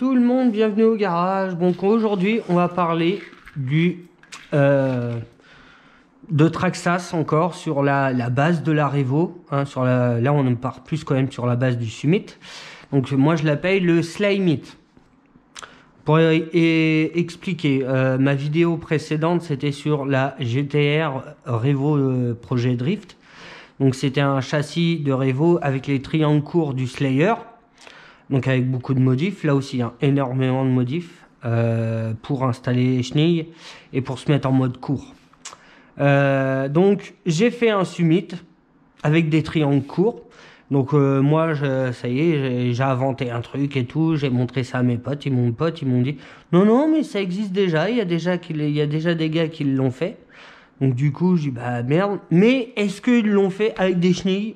tout le monde, bienvenue au garage. Donc aujourd'hui on va parler de Traxxas encore sur la base de la Revo, hein, là on part plus quand même sur la base du Summit. Donc moi je l'appelle le Slimit. Pour expliquer, ma vidéo précédente c'était sur la GTR Revo Projet Drift. Donc c'était un châssis de Revo avec les triangles courts du Slayer. Donc avec beaucoup de modifs, là aussi hein, énormément de modifs pour installer les chenilles et pour se mettre en mode court. Donc j'ai fait un Summit avec des triangles courts. Donc moi ça y est, j'ai inventé un truc et tout, j'ai montré ça à mes potes, ils m'ont dit non mais ça existe déjà, il y a déjà des gars qui l'ont fait. Donc du coup je dis bah merde, mais est-ce qu'ils l'ont fait avec des chenilles?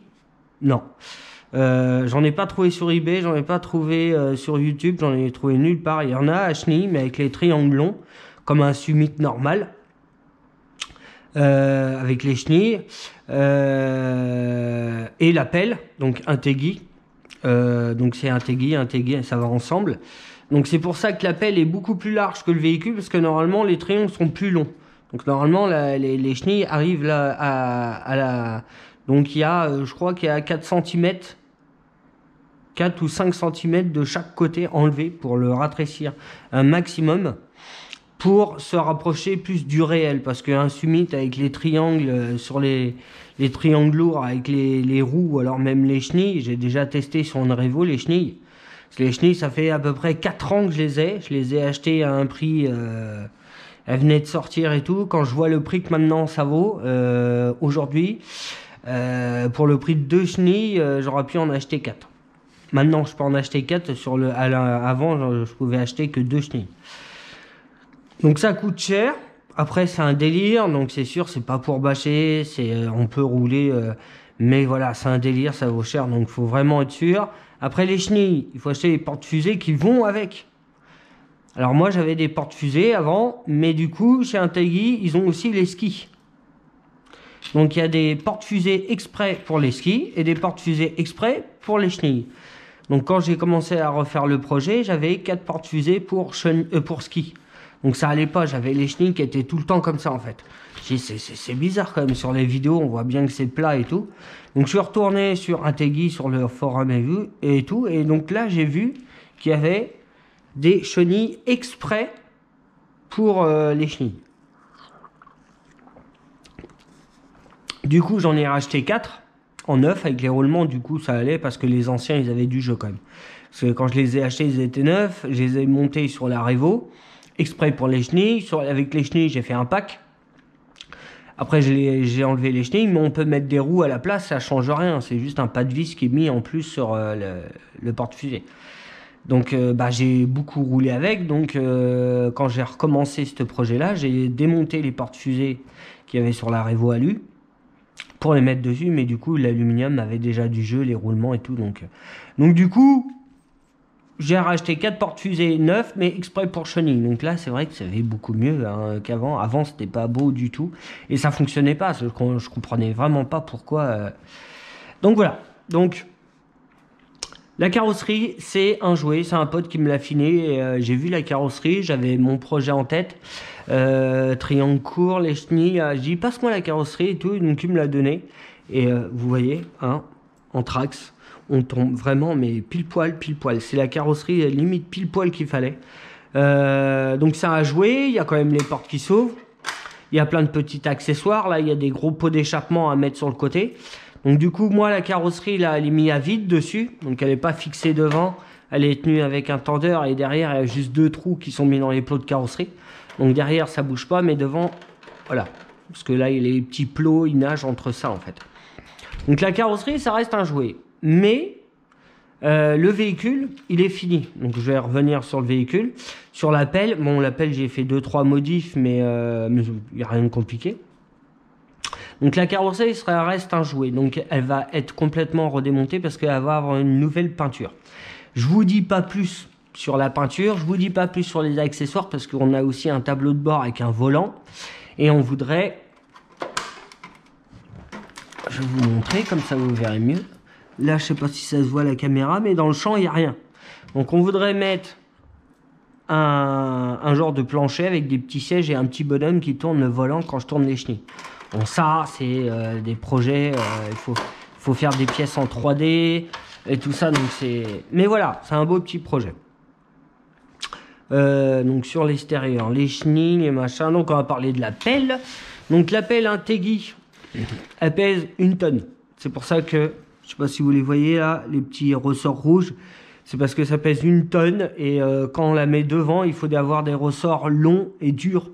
Non. J'en ai pas trouvé sur eBay, j'en ai pas trouvé sur YouTube, j'en ai trouvé nulle part. Il y en a à chenilles, mais avec les triangles longs, comme un Summit normal, avec les chenilles, et la pelle, donc un Tegui. Donc c'est un Tegui, ça va ensemble. Donc c'est pour ça que la pelle est beaucoup plus large que le véhicule, parce que normalement les triangles sont plus longs. Donc normalement les chenilles arrivent là à la... Donc il y a, je crois qu'il y a 4 cm, 4 ou 5 cm de chaque côté enlevé pour le rafraîchir un maximum, pour se rapprocher plus du réel. Parce qu'un Summit avec les triangles, sur les triangles lourds, avec les roues, ou alors même les chenilles, j'ai déjà testé sur une Revo les chenilles. Parce que les chenilles, ça fait à peu près 4 ans que je les ai achetées à un prix... elles venaient de sortir et tout. Quand je vois le prix que maintenant ça vaut, aujourd'hui... pour le prix de 2 chenilles, j'aurais pu en acheter 4. Maintenant, je peux en acheter 4. Avant, je pouvais acheter que 2 chenilles. Donc ça coûte cher. Après, c'est un délire. Donc c'est sûr, c'est pas pour bâcher. On peut rouler. Mais voilà, c'est un délire, ça vaut cher. Donc il faut vraiment être sûr. Après, les chenilles, il faut acheter les porte-fusées qui vont avec. Alors moi, j'avais des porte-fusées avant. Mais du coup, chez Integui, ils ont aussi les skis. Donc il y a des porte-fusées exprès pour les skis et des porte-fusées exprès pour les chenilles. Donc quand j'ai commencé à refaire le projet, j'avais 4 porte-fusées pour ski. Donc ça allait pas, j'avais les chenilles qui étaient tout le temps comme ça en fait. C'est bizarre quand même, sur les vidéos on voit bien que c'est plat et tout. Donc je suis retourné sur Integui, sur le forum et tout. Et donc là j'ai vu qu'il y avait des chenilles exprès pour les chenilles. Du coup, j'en ai racheté 4 en neuf avec les roulements. Du coup, ça allait parce que les anciens, ils avaient du jeu quand même. Parce que quand je les ai achetés, ils étaient neufs. Je les ai montés sur la Revo, exprès pour les chenilles. Avec les chenilles, j'ai fait un pack. Après, j'ai enlevé les chenilles, mais on peut mettre des roues à la place, ça change rien. C'est juste un pas de vis qui est mis en plus sur le porte-fusée. Donc, j'ai beaucoup roulé avec. Donc, quand j'ai recommencé ce projet-là, j'ai démonté les porte-fusées qu'il y avait sur la Revo Alu pour les mettre dessus, mais du coup l'aluminium avait déjà du jeu, les roulements et tout, donc du coup j'ai racheté 4 porte-fusées neufs mais exprès pour chenilles. Donc là c'est vrai que ça avait beaucoup mieux hein, qu'avant. Avant c'était pas beau du tout et ça fonctionnait pas, je comprenais vraiment pas pourquoi donc voilà. Donc la carrosserie, c'est un jouet, c'est un pote qui me l'a finé. J'ai vu la carrosserie, j'avais mon projet en tête, triangle court, les chenilles. Je dis passe-moi la carrosserie et tout, donc il me l'a donné. Et vous voyez, hein, en Trax, on tombe vraiment, mais pile poil. C'est la carrosserie limite pile poil qu'il fallait. Donc ça a joué, il y a quand même les portes qui s'ouvrent. Il y a plein de petits accessoires, là il y a des gros pots d'échappement à mettre sur le côté. Donc du coup, moi, la carrosserie, là, elle est mise à vide dessus. Donc elle n'est pas fixée devant. Elle est tenue avec un tendeur. Et derrière, il y a juste 2 trous qui sont mis dans les plots de carrosserie. Donc derrière, ça bouge pas. Mais devant, voilà. Parce que là, il y a les petits plots, ils nagent entre ça, en fait. Donc la carrosserie, ça reste un jouet. Mais le véhicule, il est fini. Donc je vais revenir sur le véhicule. Sur la pelle, bon, la pelle, j'ai fait 2-3 modifs. Mais il n'y a rien de compliqué. Donc la carrosserie reste un jouet, donc elle va être complètement redémontée parce qu'elle va avoir une nouvelle peinture. Je vous dis pas plus sur la peinture, je vous dis pas plus sur les accessoires parce qu'on a aussi un tableau de bord avec un volant et on voudrait, je vais vous montrer comme ça vous verrez mieux. Là je sais pas si ça se voit à la caméra mais dans le champ il n'y a rien. Donc on voudrait mettre un genre de plancher avec des petits sièges et un petit bonhomme qui tourne le volant quand je tourne les chenilles. Bon, ça, c'est des projets, faut faire des pièces en 3D et tout ça, donc c'est... Mais voilà, c'est un beau petit projet. Donc sur l'extérieur, les chenilles et machin, donc on va parler de la pelle. Donc la pelle, un Tegui, elle pèse 1 tonne. C'est pour ça que, je sais pas si vous les voyez là, les petits ressorts rouges, c'est parce que ça pèse 1 tonne et quand on la met devant, il faut avoir des ressorts longs et durs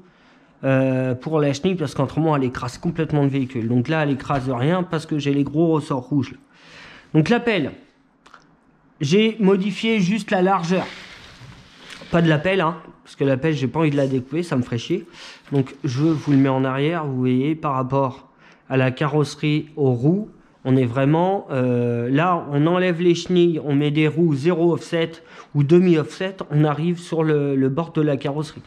pour la chenille parce qu'autrement elle écrase complètement le véhicule. Donc là elle écrase rien parce que j'ai les gros ressorts rouges. Donc la pelle, j'ai modifié juste la largeur. Pas de la pelle, hein, parce que la pelle, j'ai pas envie de la découper, ça me ferait chier. Donc je vous le mets en arrière, vous voyez, par rapport à la carrosserie aux roues, on est vraiment... là, on enlève les chenilles, on met des roues 0 offset ou demi-offset, on arrive sur le bord de la carrosserie.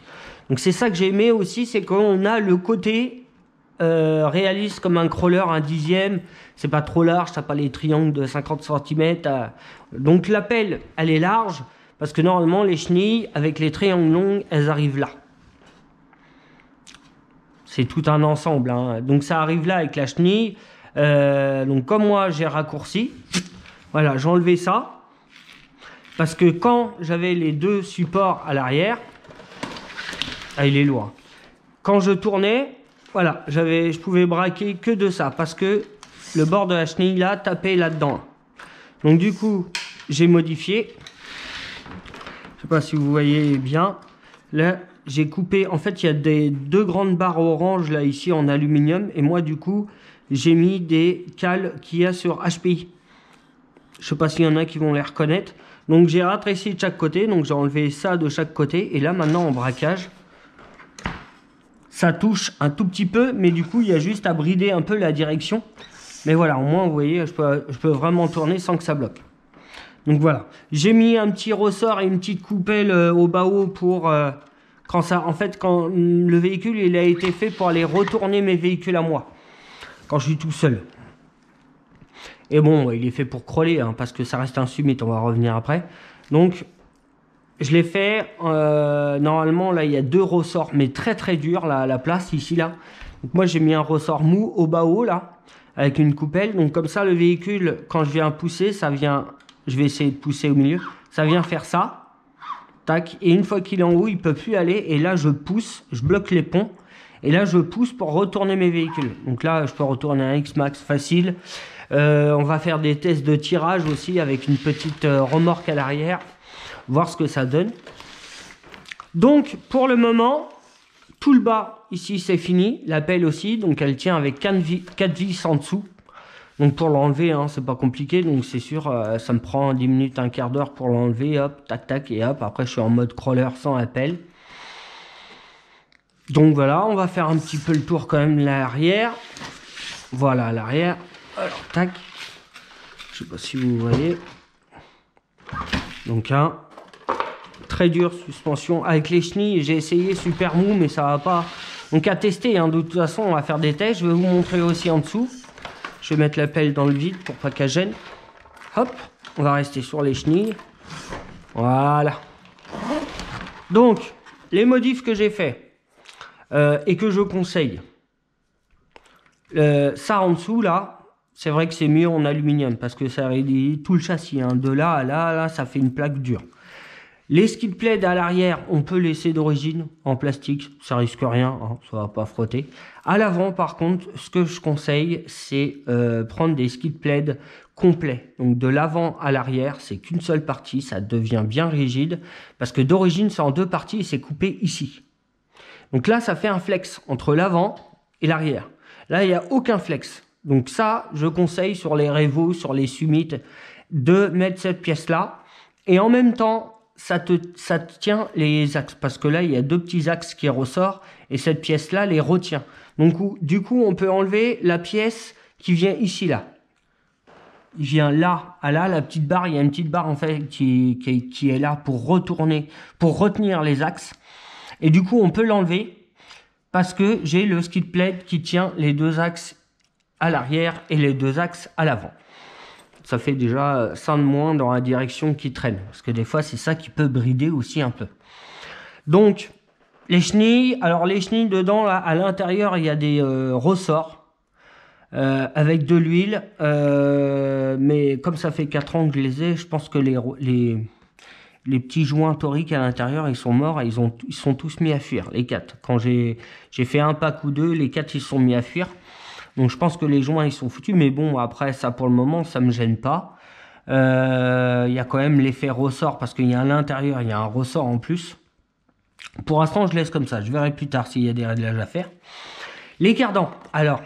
Donc c'est ça que j'ai aimé aussi, c'est qu'on a le côté réaliste comme un crawler, un 10e, c'est pas trop large, t'as pas les triangles de 50 cm. Donc la pelle, elle est large, parce que normalement, les chenilles, avec les triangles longs, elles arrivent là. C'est tout un ensemble, hein. Donc ça arrive là avec la chenille. Donc comme moi, j'ai raccourci. Voilà, j'ai enlevé ça. Parce que quand j'avais les 2 supports à l'arrière... Ah, il est lourd. Quand je tournais, voilà, je pouvais braquer que de ça. Parce que le bord de la chenille, là, tapait là-dedans. Donc du coup, j'ai modifié... Je sais pas si vous voyez bien. Là, j'ai coupé. En fait, il y a des 2 grandes barres orange là ici en aluminium. Et moi, du coup, j'ai mis des cales qu'il y a sur HPI. Je sais pas s'il y en a qui vont les reconnaître. Donc, j'ai rétréci de chaque côté. Donc, j'ai enlevé ça de chaque côté. Et là, maintenant, en braquage, ça touche un tout petit peu. Mais du coup, il y a juste à brider un peu la direction. Mais voilà, au moins, vous voyez, je peux vraiment tourner sans que ça bloque. Donc voilà, j'ai mis un petit ressort et une petite coupelle au bas-haut pour quand ça, en fait, quand le véhicule il a été fait pour aller retourner mes véhicules à moi, quand je suis tout seul. Et bon, il est fait pour crawler, hein, parce que ça reste un summit, on va revenir après. Donc, je l'ai fait, normalement là il y a 2 ressorts, mais très très durs, la place ici là. Donc moi j'ai mis un ressort mou au bas-haut là, avec une coupelle. Donc comme ça le véhicule, quand je viens pousser, ça vient... Je vais essayer de pousser au milieu. Ça vient faire ça. Tac. Et une fois qu'il est en haut, il ne peut plus aller. Et là, je pousse. Je bloque les ponts. Et là, je pousse pour retourner mes véhicules. Donc là, je peux retourner un X-Max facile. On va faire des tests de tirage aussi avec une petite remorque à l'arrière. Voir ce que ça donne. Donc, pour le moment, tout le bas, ici, c'est fini. La pelle aussi. Donc, elle tient avec 4 vis en dessous. Donc pour l'enlever, hein, c'est pas compliqué, donc c'est sûr, ça me prend 10 minutes, un quart d'heure pour l'enlever, hop, tac, tac, et hop, après je suis en mode crawler sans appel. Donc voilà, on va faire un petit peu le tour quand même l'arrière. Voilà l'arrière, alors tac, je sais pas si vous voyez. Donc un très dur, suspension avec les chenilles, j'ai essayé super mou, mais ça va pas. Donc à tester, hein, de toute façon on va faire des tests, je vais vous montrer aussi en dessous. Je vais mettre la pelle dans le vide pour pas qu'elle gêne. Hop, on va rester sur les chenilles. Voilà. Donc, les modifs que j'ai fait et que je conseille. Ça en dessous, là, c'est vrai que c'est mieux en aluminium parce que ça réduit tout le châssis. Hein. De là à là, ça fait une plaque dure. Les skid plates à l'arrière, on peut laisser d'origine en plastique, ça risque rien, hein, ça va pas frotter. À l'avant, par contre, ce que je conseille, c'est prendre des skid plates complets. Donc de l'avant à l'arrière, c'est qu'une seule partie, ça devient bien rigide, parce que d'origine, c'est en 2 parties et c'est coupé ici. Donc là, ça fait un flex entre l'avant et l'arrière. Là, il n'y a aucun flex. Donc ça, je conseille sur les Revo, sur les Summit, de mettre cette pièce-là. Et en même temps, ça te tient les axes, parce que là il y a 2 petits axes qui ressortent et cette pièce là les retient. Donc du coup on peut enlever la pièce qui vient ici là. Il vient là à là, la petite barre, il y a une petite barre en fait qui est là pour retourner, pour retenir les axes. Et du coup on peut l'enlever parce que j'ai le skid plate qui tient les 2 axes à l'arrière et les 2 axes à l'avant. Ça fait déjà 100 de moins dans la direction qui traîne. Parce que des fois, c'est ça qui peut brider aussi un peu. Donc, les chenilles, alors les chenilles dedans, là, à l'intérieur, il y a des ressorts avec de l'huile. Mais comme ça fait 4 ans que je les ai, je pense que les petits joints toriques à l'intérieur, ils sont morts et ils sont tous mis à fuir, les 4. Quand j'ai fait un pack ou deux, les 4 ils sont mis à fuir. Donc je pense que les joints ils sont foutus, mais bon, après ça pour le moment, ça me gêne pas. Il y a quand même l'effet ressort parce qu'il y a à l'intérieur, il y a un ressort en plus. Pour l'instant, je laisse comme ça. Je verrai plus tard s'il y a des réglages à faire. Les cardans. Alors,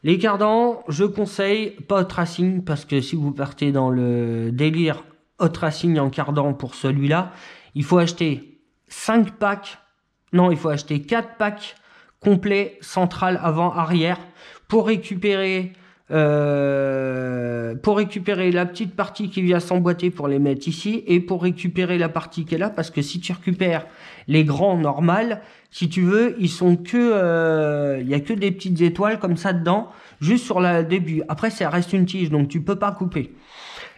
les cardans, je conseille pas hot racing parce que si vous partez dans le délire hot racing en cardan pour celui-là, il faut acheter 5 packs. Non, il faut acheter 4 packs complets, central, avant, arrière pour récupérer la petite partie qui vient s'emboîter pour les mettre ici et pour récupérer la partie qui est là parce que si tu récupères les grands normales, si tu veux, ils sont que il y a que des petites étoiles comme ça dedans juste sur le début. Après ça reste une tige donc tu peux pas couper.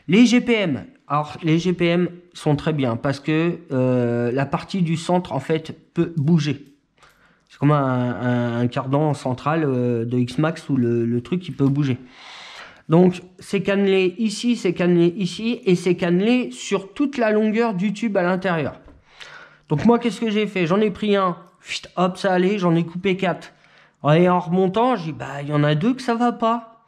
Les GPM, alors les GPM sont très bien parce que la partie du centre en fait peut bouger. C'est comme un cardan central de X-Max où le truc il peut bouger. Donc c'est cannelé ici, c'est cannelé ici et c'est cannelé sur toute la longueur du tube à l'intérieur. Donc moi qu'est-ce que j'ai fait? J'en ai pris un, hop ça allait, j'en ai coupé 4. Et en remontant, j'ai dit bah il y en a 2 que ça va pas.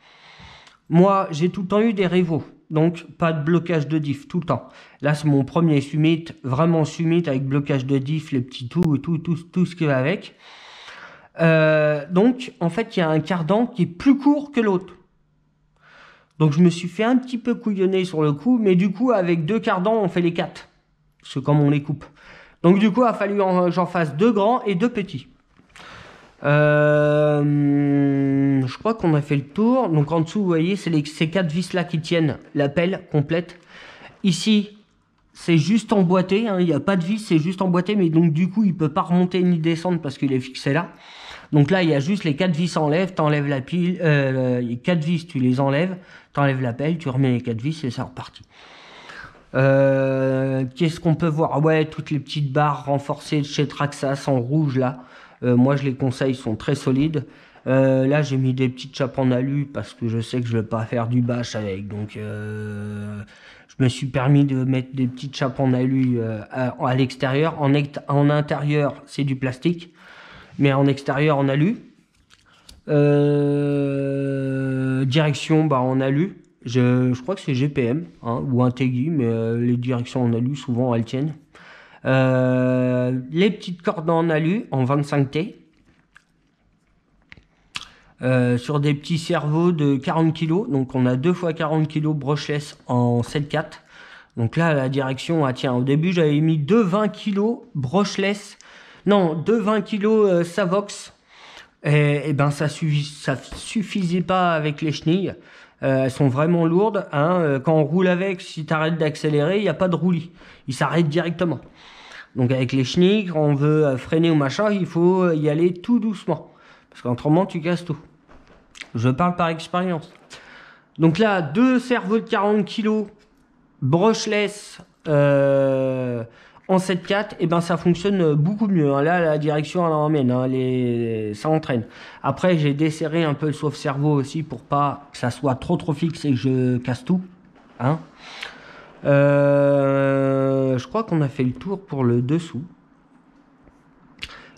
Moi j'ai tout le temps eu des Revo, donc pas de blocage de diff tout le temps. Là c'est mon premier Summit, vraiment Summit avec blocage de diff, les petits tout ce qui va avec. Donc en fait il y a un cardan qui est plus court que l'autre. Donc je me suis fait un petit peu couillonner sur le coup, mais du coup avec 2 cardans on fait les 4. C'est comme on les coupe. Donc du coup il a fallu j'en fasse 2 grands et 2 petits. Je crois qu'on a fait le tour. Donc en dessous vous voyez c'est ces 4 vis là qui tiennent la pelle complète. Ici c'est juste emboîté, hein, il n'y a pas de vis, c'est juste emboîté, mais donc du coup il peut pas remonter ni descendre parce qu'il est fixé là. Donc là il y a juste les 4 vis enlèvent, t'enlèves la pile, les 4 vis tu les enlèves, t'enlèves la pelle, tu remets les 4 vis et c'est reparti. Qu'est-ce qu'on peut voir? Ouais, toutes les petites barres renforcées de chez Traxxas en rouge là, moi je les conseille, ils sont très solides. Là j'ai mis des petites chapes en alu parce que je sais que je vais pas faire du bâche avec, donc je me suis permis de mettre des petites chapes en alu à l'extérieur. En intérieur c'est du plastique, mais en extérieur en alu. Direction bah en alu. Je crois que c'est GPM hein, ou un Tegui, mais les directions en alu souvent elles tiennent. Les petites cordes en alu en 25T. Sur des petits cerveaux de 40 kg, donc on a 2 x 40 kg brushless en 7/4. Donc là la direction ah tiens, au début j'avais mis 2 20 kg brushless, non 2 20 kg Savox, et ben ça suffisait pas avec les chenilles. Elles sont vraiment lourdes hein. Quand on roule avec, si tu arrêtes d'accélérer, il n'y a pas de roulis, il s'arrête directement. Donc avec les chenilles, quand on veut freiner ou machin, il faut y aller tout doucement. Parce qu'autrement, tu casses tout. Je parle par expérience. Donc là, 2 cerveaux de 40 kg, brushless en 7/4, et ben ça fonctionne beaucoup mieux. Hein. Là, la direction, elle emmène, hein. Ça entraîne. Après, j'ai desserré un peu le sauve-cerveau aussi pour pas que ça soit trop fixe et que je casse tout. Hein. Je crois qu'on a fait le tour pour le dessous.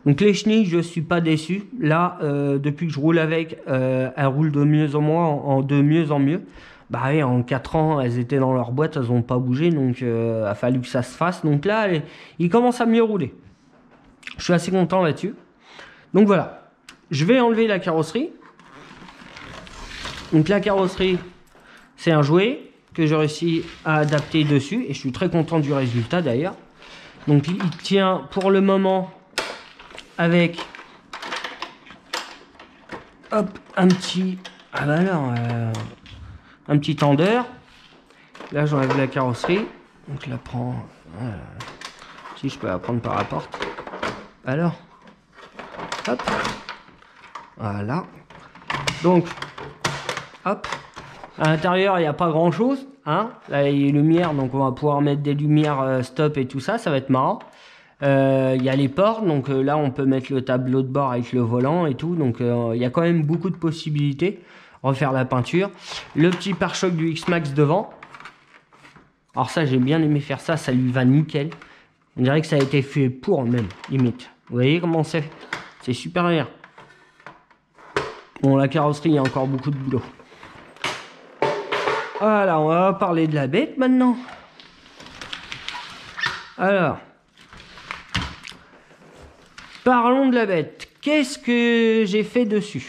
Donc les chenilles, je suis pas déçu. Là, depuis que je roule avec, elles roulent de mieux en moins, de mieux en mieux. Bah oui, en 4 ans, elles étaient dans leur boîte, elles n'ont pas bougé, donc il a fallu que ça se fasse. Donc là, ils commencent à mieux rouler. Je suis assez content là-dessus. Donc voilà, je vais enlever la carrosserie. Donc la carrosserie, c'est un jouet que j'ai réussi à adapter dessus, et je suis très content du résultat d'ailleurs. Donc il tient pour le moment avec hop un petit un petit tendeur. Là j'enlève la carrosserie, donc je la prends si je peux la prendre par la porte. Alors hop, voilà, donc hop, à l'intérieur il n'y a pas grand chose hein. Là il y a les lumières, donc on va pouvoir mettre des lumières stop et tout ça, ça va être marrant. Il y a les portes, donc là on peut mettre le tableau de bord avec le volant et tout, donc il y a quand même beaucoup de possibilités. Refaire la peinture. Le petit pare-choc du X-Max devant. Alors ça, j'ai bien aimé faire ça, ça lui va nickel. On dirait que ça a été fait pour même, limite. Vous voyez comment c'est? C'est super bien. Bon, la carrosserie, il y a encore beaucoup de boulot. Voilà, on va parler de la bête maintenant. Alors, parlons de la bête. Qu'est-ce que j'ai fait dessus?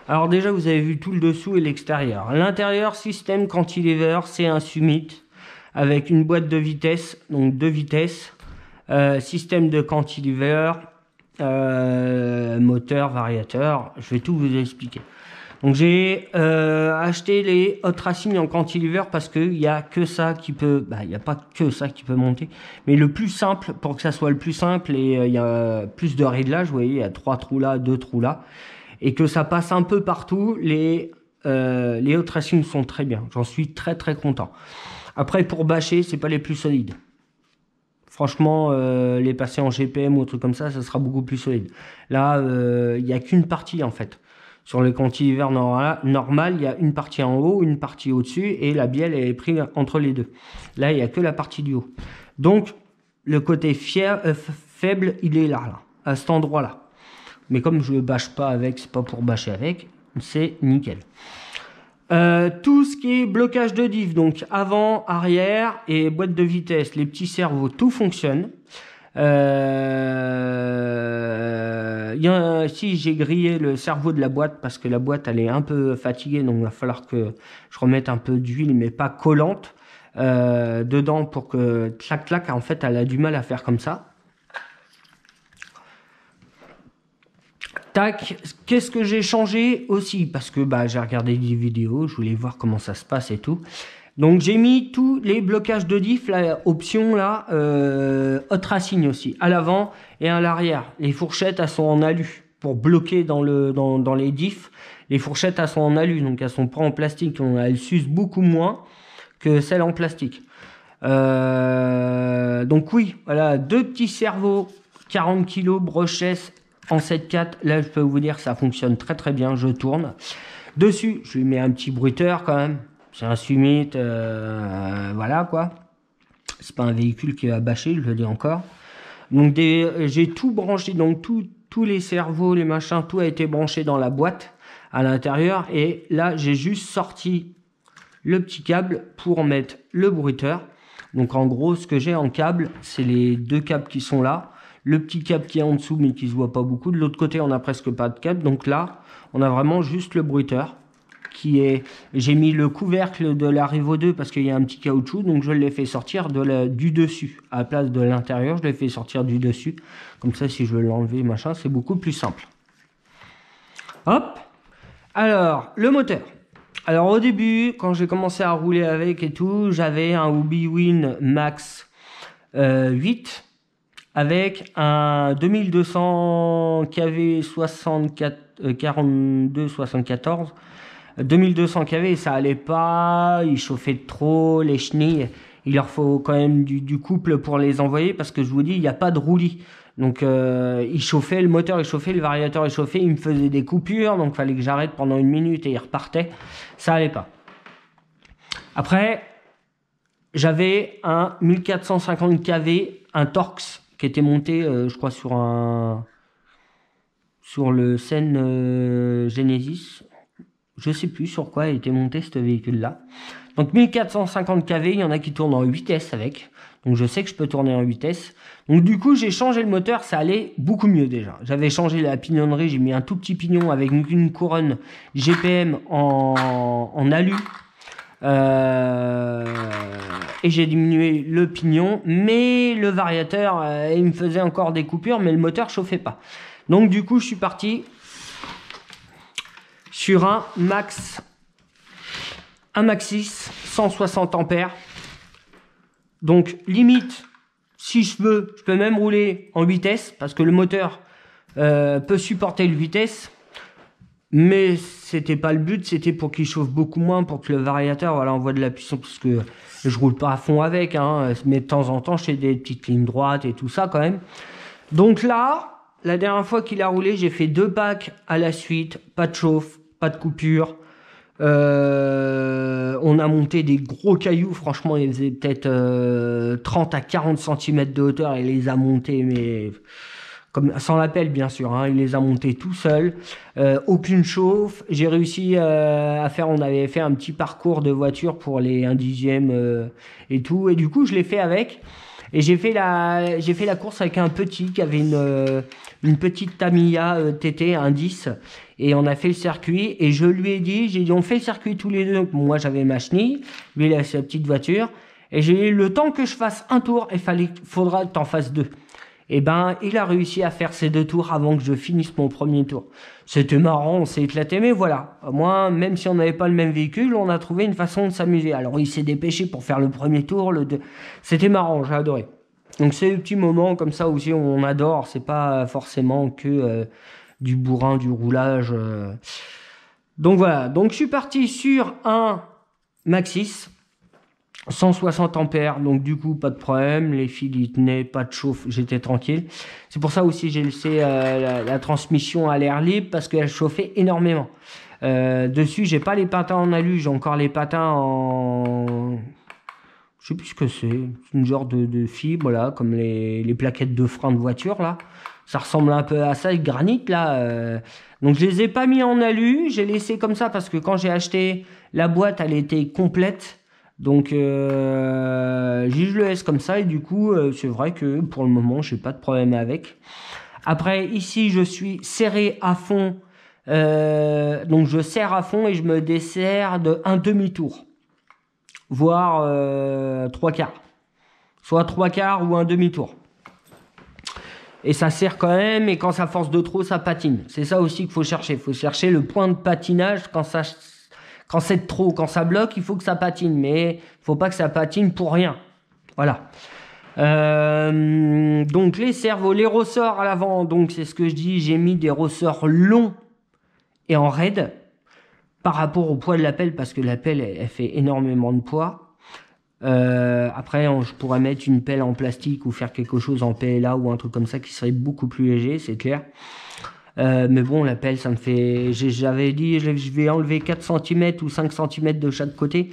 Alors déjà, vous avez vu tout le dessous et l'extérieur. L'intérieur, système cantilever, c'est un Summit avec une boîte de vitesse, donc 2 vitesses, système de cantilever, moteur, variateur, je vais tout vous expliquer. Donc j'ai acheté les Hot Racing en cantilever parce qu'il n'y a que ça qui peut, il n'y a pas que ça qui peut monter, mais le plus simple, pour que ça soit le plus simple, et il y a plus de réglage, vous voyez, il y a 3 trous là, 2 trous là, et que ça passe un peu partout, les Hot Racing sont très bien, j'en suis très très content. Après pour bâcher, c'est pas les plus solides. Franchement, les passer en GPM ou un truc comme ça sera beaucoup plus solide. Là, il n'y a qu'une partie en fait. Sur le cantilever normal, il y a une partie en haut, une partie au-dessus, et la bielle est prise entre les deux. Là, il n'y a que la partie du haut. Donc, le côté faible, il est là, à cet endroit-là. Mais comme je ne bâche pas avec, c'est pas pour bâcher avec, c'est nickel. Tout ce qui est blocage de diff, donc avant, arrière et boîte de vitesse, les petits servos, tout fonctionne. Si j'ai grillé le servot de la boîte parce que la boîte elle est un peu fatiguée, donc il va falloir que je remette un peu d'huile mais pas collante dedans pour que clac clac, en fait elle a du mal à faire comme ça. Tac, qu'est-ce que j'ai changé aussi parce que j'ai regardé des vidéos, je voulais voir comment ça se passe et tout. Donc j'ai mis tous les blocages de diff, la option là, Hot Racing aussi, à l'avant et à l'arrière. Les fourchettes elles sont en alu pour bloquer dans les diffs. Les fourchettes elles sont en alu, donc elles sont pas en plastique, donc elles s'usent beaucoup moins que celles en plastique. Donc oui, voilà, 2 petits servos, 40 kg, brochesse en 7/4. Là je peux vous dire ça fonctionne très très bien, je tourne. Dessus, je lui mets un petit bruiteur quand même. C'est un Summit, voilà quoi. C'est pas un véhicule qui va bâcher, je le dis encore. Donc j'ai tout branché, donc tous les servos, les machins, tout a été branché dans la boîte à l'intérieur. Et là, j'ai juste sorti le petit câble pour mettre le bruiteur. Donc en gros, ce que j'ai en câble, c'est les 2 câbles qui sont là. Le petit câble qui est en dessous, mais qui se voit pas beaucoup. De l'autre côté, on n'a presque pas de câble. Donc là, on a vraiment juste le bruiteur. J'ai mis le couvercle de la Revo 2 parce qu'il y a un petit caoutchouc, donc je l'ai fait sortir du dessus à la place de l'intérieur. Je l'ai fait sortir du dessus, comme ça si je veux l'enlever machin, c'est beaucoup plus simple. Hop. Alors le moteur. Alors au début, quand j'ai commencé à rouler avec et tout, j'avais un Hobbywin Max 8 avec un 2200 kV 42 74. 2200 kV, ça allait pas, il chauffait trop, les chenilles, il leur faut quand même du couple pour les envoyer parce que je vous dis, il n'y a pas de roulis. Donc il chauffait, le moteur il chauffait, le variateur il chauffait, il me faisait des coupures, donc il fallait que j'arrête pendant 1 minute et il repartait, ça allait pas. Après, j'avais un 1450 kV, un Torx qui était monté, je crois, sur le Scène Genesis. Je sais plus sur quoi a été monté ce véhicule-là. Donc 1450 kV, il y en a qui tournent en 8S avec. Donc je sais que je peux tourner en 8S. Donc du coup, j'ai changé le moteur, ça allait beaucoup mieux déjà. J'avais changé la pignonnerie, j'ai mis un tout petit pignon avec une couronne GPM en alu. Et j'ai diminué le pignon, mais le variateur, il me faisait encore des coupures, mais le moteur chauffait pas. Donc du coup, je suis parti sur un Max 6, 160 ampères. Donc limite, si je peux même rouler en vitesse, parce que le moteur peut supporter le vitesse. Mais c'était pas le but, c'était pour qu'il chauffe beaucoup moins, pour que le variateur, voilà, envoie de la puissance, parce que je roule pas à fond avec, hein, mais de temps en temps, je fais des petites lignes droites et tout ça quand même. Donc là, la dernière fois qu'il a roulé, j'ai fait 2 packs à la suite, pas de chauffe, pas de coupure. On a monté des gros cailloux, franchement, ils faisaient peut-être 30 à 40 cm de hauteur, et les a montés, mais... Comme, sans l'appel bien sûr, hein, il les a montés tout seul, aucune chauffe. J'ai réussi à faire, on avait fait un petit parcours de voiture pour les 1/10 et tout, et du coup je l'ai fait avec, et j'ai fait la course avec un petit qui avait une petite Tamiya TT, un 10, et on a fait le circuit, et je lui ai dit, j'ai dit on fait le circuit tous les deux, donc moi j'avais ma chenille, lui il a sa petite voiture, et j'ai dit le temps que je fasse un tour, faudra que t'en fasses 2. Et ben, il a réussi à faire ces 2 tours avant que je finisse mon premier tour. C'était marrant, on s'est éclaté, mais voilà. Moi, même si on n'avait pas le même véhicule, on a trouvé une façon de s'amuser. Alors, il s'est dépêché pour faire le premier tour, le 2. C'était marrant, j'ai adoré. Donc, c'est des petits moments comme ça aussi, on adore. C'est pas forcément que du bourrin, du roulage. Donc, voilà. Donc, je suis parti sur un Maxxis. 160 ampères, donc du coup pas de problème, les fils ils tenaient, pas de chauffe, j'étais tranquille. C'est pour ça aussi j'ai laissé la transmission à l'air libre, parce qu'elle chauffait énormément. Dessus j'ai pas les patins en alu, j'ai encore les patins en... Je sais plus ce que c'est, une genre de fibre là, comme les plaquettes de frein de voiture là. Ça ressemble un peu à ça, le granit là. Donc je les ai pas mis en alu, j'ai laissé comme ça parce que quand j'ai acheté la boîte, elle était complète. Donc je le laisse comme ça, et du coup c'est vrai que pour le moment j'ai pas de problème avec. Après ici je suis serré à fond, donc je serre à fond et je me desserre de un demi-tour, voire 3/4, soit 3/4 ou un demi-tour. Et ça serre quand même, et quand ça force de trop ça patine. C'est ça aussi qu'il faut chercher, il faut chercher le point de patinage quand c'est de trop, quand ça bloque, il faut que ça patine, mais il faut pas que ça patine pour rien. Voilà. Donc les servos, les ressorts à l'avant, donc c'est ce que je dis, j'ai mis des ressorts longs et en raid par rapport au poids de la pelle, parce que la pelle elle fait énormément de poids. Après je pourrais mettre une pelle en plastique ou faire quelque chose en PLA ou un truc comme ça qui serait beaucoup plus léger, c'est clair. Mais bon, la pelle, ça me fait... J'avais dit, je vais enlever 4 cm ou 5 cm de chaque côté.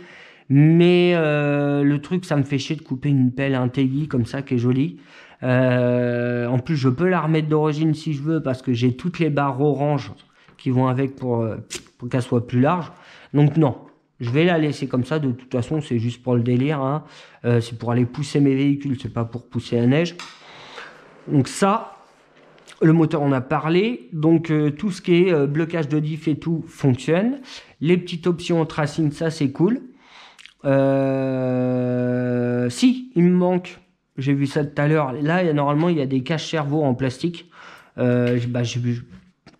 Mais le truc, ça me fait chier de couper une pelle, un TI comme ça, qui est jolie. En plus, je peux la remettre d'origine si je veux, parce que j'ai toutes les barres orange qui vont avec pour qu'elle soit plus large. Donc non, je vais la laisser comme ça. De toute façon, c'est juste pour le délire, hein. C'est pour aller pousser mes véhicules, c'est pas pour pousser la neige. Donc ça... Le moteur, on a parlé, donc tout ce qui est blocage de diff et tout fonctionne. Les petites options tracing, ça c'est cool. Si, il me manque, j'ai vu ça tout à l'heure, là normalement il y a des caches cerveau en plastique. J'ai vu,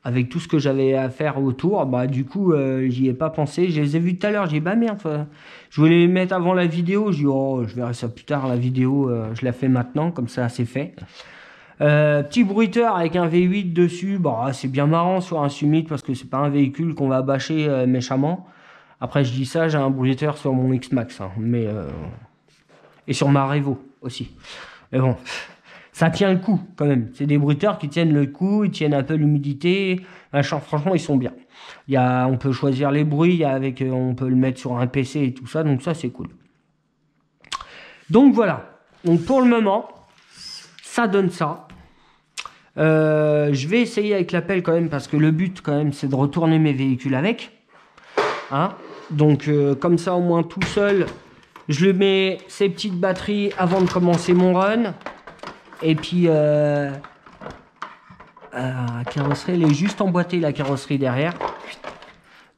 avec tout ce que j'avais à faire autour, du coup j'y ai pas pensé. Je les ai vus tout à l'heure, j'ai dit bah merde, je voulais les mettre avant la vidéo. J'ai dit oh, je verrai ça plus tard, la vidéo, je la fais maintenant, comme ça c'est fait. Petit bruiteur avec un V8 dessus, c'est bien marrant sur un Summit, parce que c'est pas un véhicule qu'on va bâcher méchamment. Après je dis ça, j'ai un bruiteur sur mon X-Max, hein, mais et sur ma Revo aussi. Mais bon, ça tient le coup quand même. C'est des bruiteurs qui tiennent le coup, ils tiennent un peu l'humidité. Franchement, ils sont bien. On peut choisir les bruits on peut le mettre sur un PC et tout ça, donc ça c'est cool. Donc voilà. Donc pour le moment, ça donne ça. Je vais essayer avec la pelle quand même, parce que le but quand même c'est de retourner mes véhicules avec, hein. Donc comme ça au moins tout seul je lui mets ces petites batteries avant de commencer mon run, et puis la carrosserie elle est juste emboîtée, la carrosserie derrière,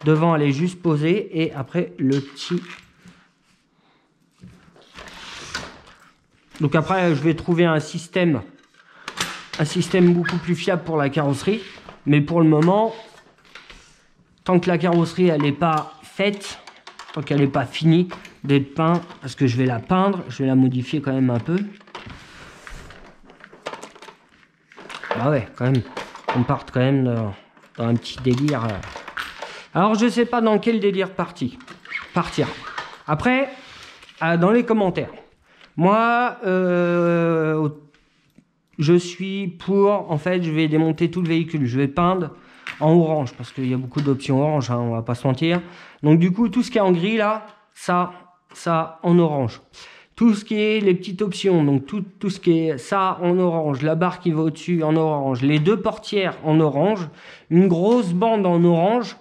devant elle est juste posée, et après le petit... Donc après je vais trouver un système beaucoup plus fiable pour la carrosserie, mais pour le moment, tant que la carrosserie elle n'est pas faite, tant qu'elle n'est pas finie d'être peinte, parce que je vais la peindre, je vais la modifier quand même un peu. Bah ouais, quand même, on part quand même dans un petit délire Alors, je sais pas dans quel délire partir. Après, dans les commentaires. Moi, je suis pour, en fait, je vais démonter tout le véhicule. Je vais peindre en orange, parce qu'il y a beaucoup d'options orange, hein, on va pas se mentir. Donc, du coup, tout ce qui est en gris, là, ça en orange. Tout ce qui est les petites options, donc tout ce qui est ça en orange, la barre qui va au-dessus en orange, les deux portières en orange, une grosse bande en orange,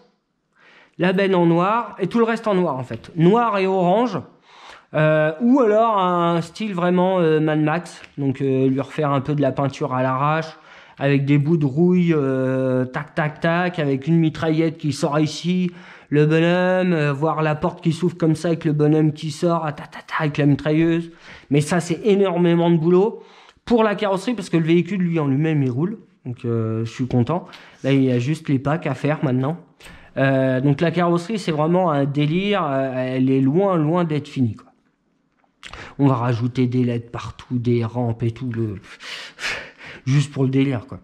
la benne en noir, et tout le reste en noir, en fait. Noir et orange. Ou alors un style vraiment Mad Max, donc lui refaire un peu de la peinture à l'arrache, avec des bouts de rouille, tac tac tac, avec une mitraillette qui sort ici, le bonhomme, voir la porte qui s'ouvre comme ça avec le bonhomme qui sort, avec la mitrailleuse. Mais ça c'est énormément de boulot pour la carrosserie, parce que le véhicule lui en lui-même il roule, donc je suis content. Là il y a juste les packs à faire maintenant. Donc la carrosserie c'est vraiment un délire, elle est loin d'être finie, quoi. On va rajouter des LED partout, des rampes et tout, juste pour le délire, quoi.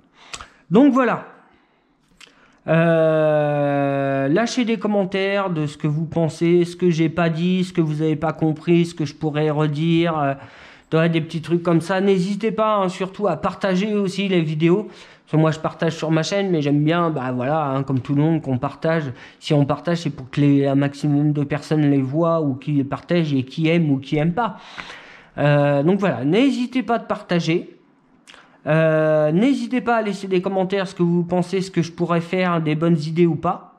Donc voilà. Lâchez des commentaires de ce que vous pensez, ce que j'ai pas dit, ce que vous avez pas compris, ce que je pourrais redire. Des petits trucs comme ça. N'hésitez pas, hein, surtout à partager aussi les vidéos. Parce que moi je partage sur ma chaîne, mais j'aime bien, bah voilà, hein, comme tout le monde, qu'on partage. Si on partage, c'est pour que un maximum de personnes les voient, ou qui les partagent, et qui aiment ou qui aiment pas. Donc voilà, n'hésitez pas à partager. N'hésitez pas à laisser des commentaires, ce que vous pensez, ce que je pourrais faire, des bonnes idées ou pas.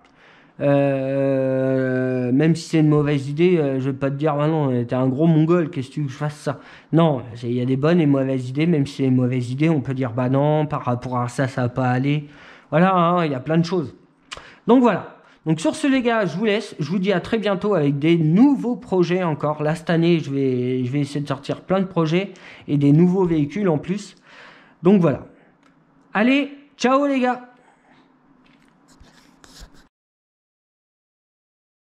Même si c'est une mauvaise idée, je vais pas te dire, bah non, t'es un gros mongol, qu'est-ce que tu veux que je fasse ça? Non, il y a des bonnes et mauvaises idées, même si c'est une mauvaise idée, on peut dire, bah non, par rapport à ça, ça va pas aller. Voilà, hein, il y a plein de choses. Donc voilà. Donc sur ce les gars, je vous laisse, je vous dis à très bientôt avec des nouveaux projets encore. Là cette année, je vais essayer de sortir plein de projets et des nouveaux véhicules en plus. Donc voilà. Allez, ciao les gars!